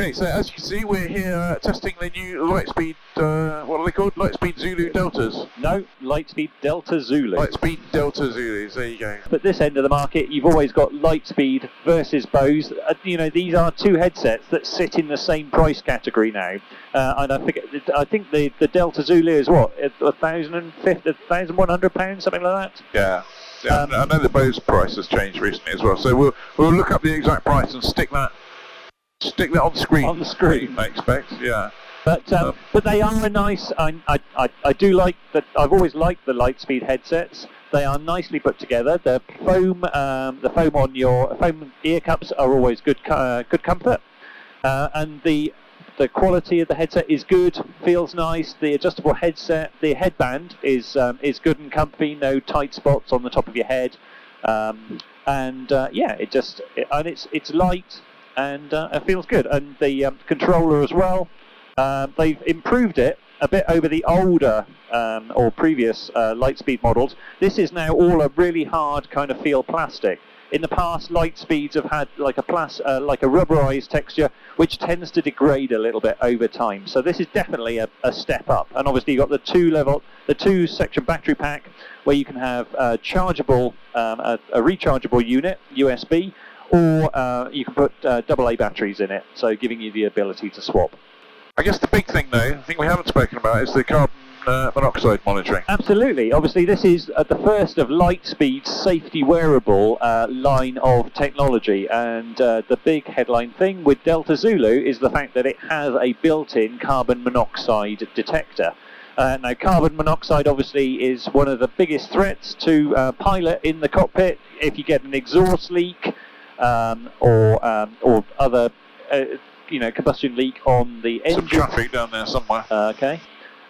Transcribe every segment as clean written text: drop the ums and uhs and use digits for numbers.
Okay, so as you can see, we're here testing the new Lightspeed, what are they called? Lightspeed Zulu Deltas? No, Lightspeed Delta Zulu. Lightspeed Delta Zulus, there you go. But this end of the market, you've always got Lightspeed versus Bose. You know, these are two headsets that sit in the same price category now. And I think the Delta Zulu is what, £1,100, something like that? Yeah. Yeah, I know the Bose price has changed recently as well, so we'll look up the exact price and stick that on screen. On the screen, I expect. Yeah. But they are a nice. I do like that. I've always liked the Lightspeed headsets. They are nicely put together. The foam on your foam ear cups are always good comfort, and the quality of the headset is good. Feels nice. The adjustable headset, the headband is good and comfy. No tight spots on the top of your head, yeah, it's light. And it feels good, and the controller as well. They've improved it a bit over the older or previous Lightspeed models. This is now all a really hard kind of feel plastic. In the past, Lightspeeds have had like a rubberized texture, which tends to degrade a little bit over time. So this is definitely a step up. And obviously, you've got the two-section battery pack where you can have a rechargeable unit, USB. Or you can put AA batteries in it, so giving you the ability to swap. I guess the big thing, though, I think we haven't spoken about, is the carbon monoxide monitoring. Absolutely. Obviously, this is the first of Lightspeed's safety wearable line of technology, and the big headline thing with Delta Zulu is the fact that it has a built-in carbon monoxide detector. Now, carbon monoxide obviously is one of the biggest threats to pilot in the cockpit. If you get an exhaust leak, or other, combustion leak on the engine. Some traffic down there somewhere. Okay.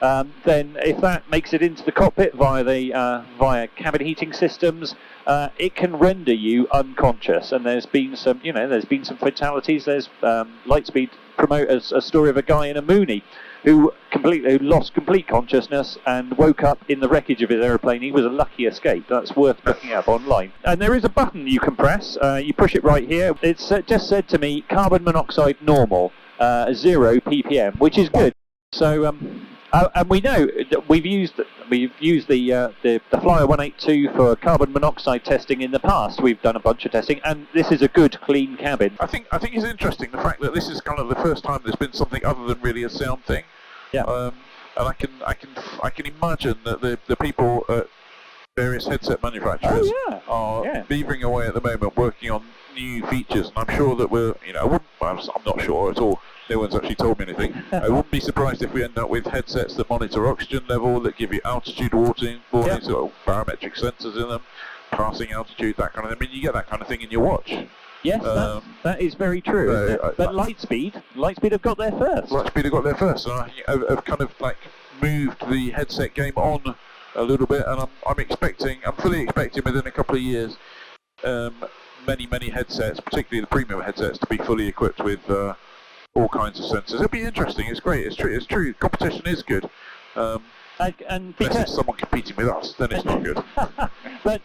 Then, if that makes it into the cockpit via cabin heating systems, it can render you unconscious. And there's been some fatalities. There's Lightspeed promote a story of a guy in a Mooney who lost complete consciousness and woke up in the wreckage of his aeroplane. He was a lucky escape. That's worth looking up online. And there is a button you can press. You push it right here. It's just said to me, carbon monoxide normal, 0 ppm, which is good. So, and we know that we've used the Flyer 182 for carbon monoxide testing in the past. We've done a bunch of testing, and this is a good, clean cabin. I think it's interesting the fact that this is kind of the first time there's been something other than really a sound thing. Yeah. And I can imagine that the people at various headset manufacturers are beavering away at the moment working on new features, and I'm sure that I'm not sure at all. No one's actually told me anything. I wouldn't be surprised if we end up with headsets that monitor oxygen level, that give you altitude warnings, barometric sensors in them, passing altitude, that kind of thing. I mean, you get that kind of thing in your watch. Yes, that is very true. But Lightspeed have got there first. Lightspeed have got there first, and I've kind of like moved the headset game on a little bit, and I'm fully expecting within a couple of years, many headsets, particularly the premium headsets, to be fully equipped with all kinds of sensors. It'll be interesting. It's great. It's true. Competition is good. Unless it's someone competing with us, then it's not good. But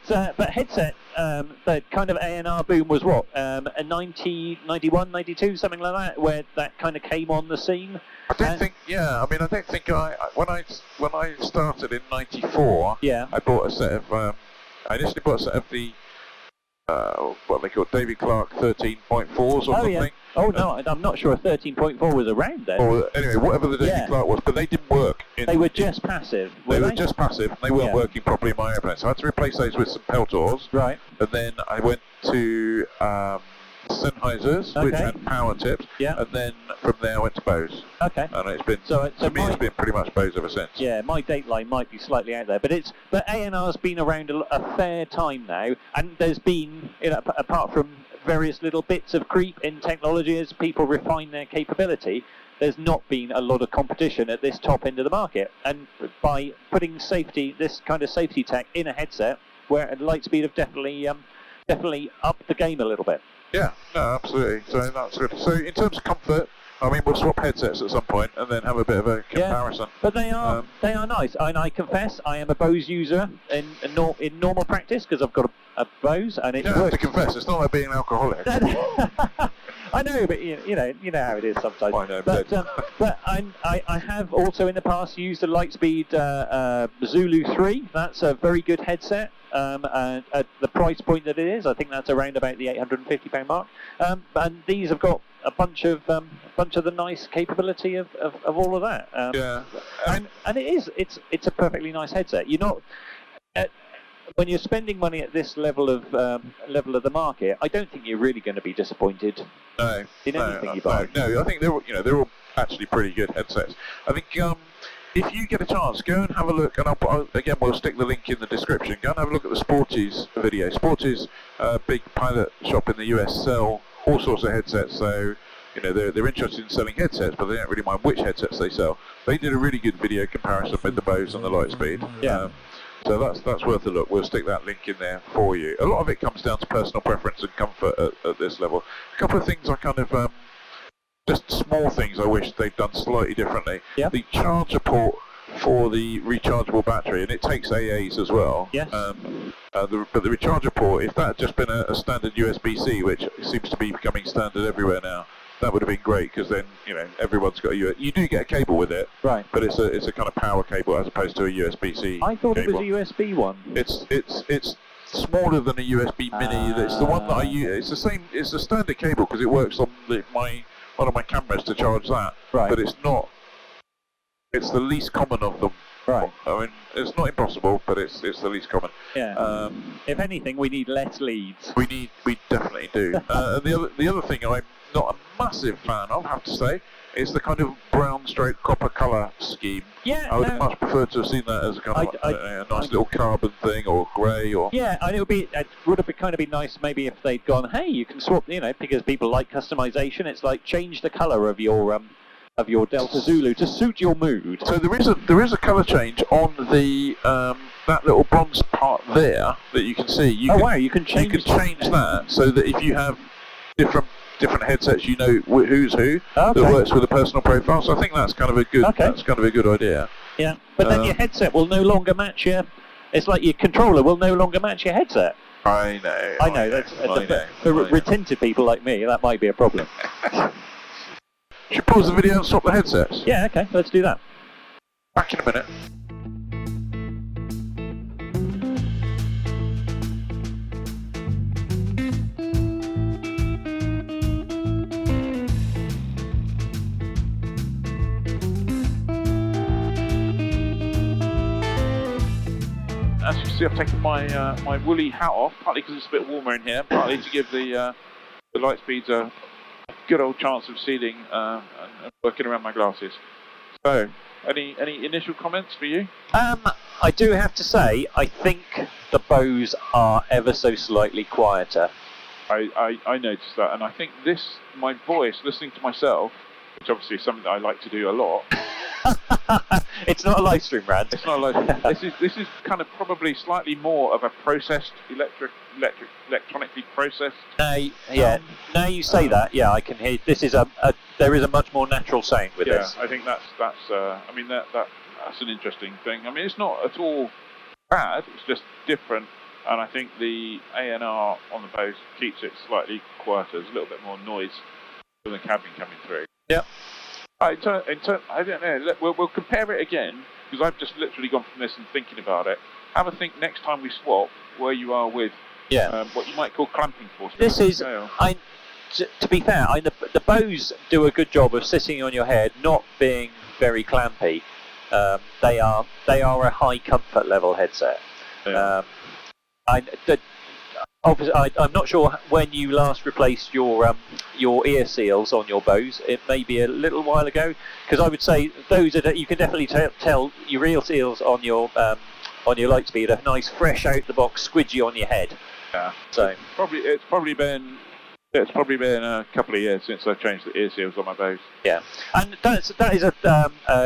headset, the kind of A&R boom was what, a 90, 91, 92, something like that, where that kind of came on the scene. I don't think when I started in '94, I bought a set of I initially bought a set of the what they call David Clark 13.4s or something. Yeah. Oh no, I'm not sure 13.4 was around then. Or anyway, whatever the David Clark was, but they didn't work. They were just passive. They were just passive, and they weren't working properly in my airplane. So I had to replace those with some Peltors. Right. And then I went to Sennheisers, which had power tips. Yeah. And then from there I went to Bose. Okay. And it's been it's been pretty much Bose ever since. Yeah, my date line might be slightly out there, but A&R's been around a fair time now, and there's been, apart from various little bits of creep in technology as people refine their capability, there's not been a lot of competition at this top end of the market. And by putting this kind of safety tech in a headset, where Lightspeed have definitely upped the game a little bit. Yeah, no, absolutely. So that's good. So in terms of comfort, I mean, we'll swap headsets at some point and then have a bit of a comparison. Yeah, but they are nice. And I confess, I am a Bose user in normal practice because I've got a Bose, and it You don't have to confess. It's not like being an alcoholic. I know, but you know how it is sometimes. I know, but I have also in the past used a Lightspeed Zulu 3. That's a very good headset. And at the price point that it is, I think that's around about the £850 mark. And these have got a bunch of the nice capability of all of that. And it's a perfectly nice headset. You're not when you're spending money at this level of the market, I don't think you're really going to be disappointed in anything you buy. No, I think they're all actually pretty good headsets. I think if you get a chance, go and have a look, and again we'll stick the link in the description. Go and have a look at the Sporties video. Sporties, big pilot shop in the US, sell all sorts of headsets. So they're interested in selling headsets, but they don't really mind which headsets they sell. They did a really good video comparison with the Bose and the Lightspeed. Yeah. So that's worth a look. We'll stick that link in there for you. A lot of it comes down to personal preference and comfort at this level. A couple of things I kind of, just small things I wish they'd done slightly differently. Yeah. The charger port for the rechargeable battery, and it takes AAs as well. Yes. But the recharger port, if that had just been a standard USB-C, which seems to be becoming standard everywhere now, that would have been great, because then everyone's got a USB. You do get a cable with it, right? But it's a kind of power cable as opposed to a USB-C. I thought cable. it was a USB one. It's smaller than a USB Mini. It's the one that I use. It's the same. It's a standard cable because it works on one of my cameras to charge that. Right. But it's not. It's the least common of them. Right. I mean, it's not impossible, but it's the least common. Yeah. If anything, we need less leads. We definitely do. And the other thing I'm not a massive fan of, I have to say, is the kind of brown stroke copper colour scheme. Yeah. I would have much preferred to have seen that as a kind of a nice little carbon thing, or grey, or. Yeah, and it would have kind of been nice maybe if they'd gone, hey, you can swap, because people like customization. It's like change the colour of your Delta Zulu to suit your mood. So there is a colour change on the that little bronze part there that you can see. You can change that so that if you have different headsets, who's who that works with a personal profile. So I think that's kind of a good idea. Yeah, but then your headset will no longer match your. It's like your controller will no longer match your headset. I know. For retentive people like me, that might be a problem. Should we pause the video and swap the headsets? Yeah, okay, let's do that. Back in a minute. As you can see, I've taken my woolly hat off, partly because it's a bit warmer in here, partly to give the Lightspeeds a good old chance of sealing and working around my glasses. So, any initial comments for you? I do have to say, I think the Bose are ever so slightly quieter. I noticed that, and I think my voice, listening to myself, which obviously is something that I like to do a lot. It's not a live stream, Brad. It's not a live stream. This is kind of probably slightly more of a processed, electronically processed. Now you say that, yeah, I can hear. This is there is a much more natural sound with this. Yeah, I think that's an interesting thing. I mean, it's not at all bad. It's just different, and I think the A&R on the Bose keeps it slightly quieter. There's a little bit more noise from the cabin coming through. Yep. I don't know. We'll compare it again, because I've just literally gone from this and thinking about it. Have a think next time we swap where you are with what you might call clamping force. This is, to be fair, the Bose do a good job of sitting on your head, not being very clampy. They are a high comfort level headset. Yeah. Obviously, I'm not sure when you last replaced your ear seals on your Bose. It may be a little while ago, because I would say those you can definitely tell your ear seals on your Lightspeed are nice, fresh out the box, squidgy on your head. Yeah. So it's probably been Yeah, it's probably been a couple of years since I changed the ear seals on my Bose. Yeah, and that is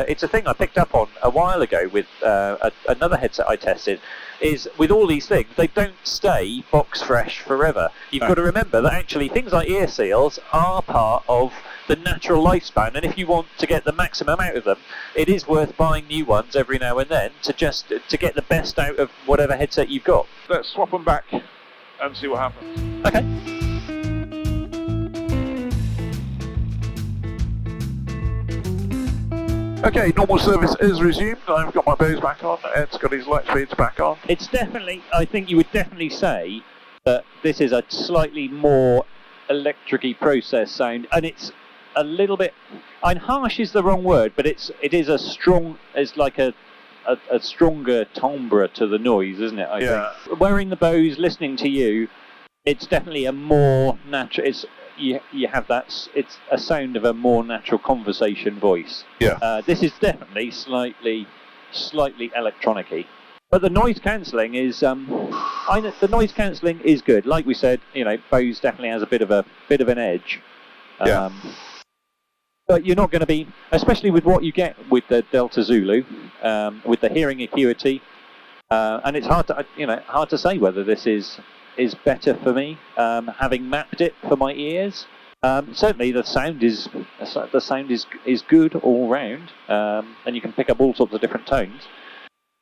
it's a thing I picked up on a while ago with another headset I tested. Is with all these things, they don't stay box fresh forever. You've got to remember that actually things like ear seals are part of the natural lifespan, and if you want to get the maximum out of them, it is worth buying new ones every now and then to get the best out of whatever headset you've got. Let's swap them back and see what happens. Okay. Okay, normal service is resumed. I've got my Bose back on. Ed's got his Lightspeeds back on. It's definitely, I think you would definitely say that this is a slightly more electric-y processed sound, and it's a little bit, harsh is the wrong word, but it is a strong, it's like a stronger timbre to the noise, isn't it? I think. Wearing the Bose, listening to you, it's definitely a more natural. You have that. It's a sound of a more natural conversation voice. Yeah. This is definitely slightly electronic-y, but the noise cancelling is. The noise cancelling is good. Like we said, Bose definitely has a bit of an edge. Yeah. But you're not going to be, especially with what you get with the Delta Zulu, with the hearing acuity, and it's hard to say whether this is better for me, having mapped it for my ears. Certainly the sound is good all round, and you can pick up all sorts of different tones.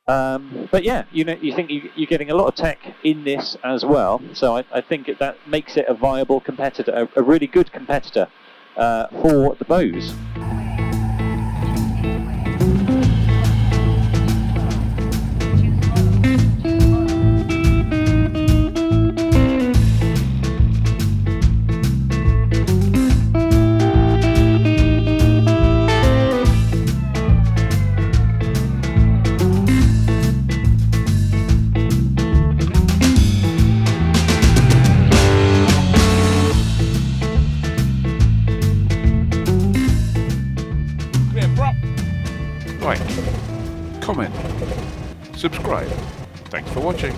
But yeah, you think you're getting a lot of tech in this as well, so I think that makes it a viable competitor, a really good competitor for the Bose. Like, comment, subscribe. Thanks for watching.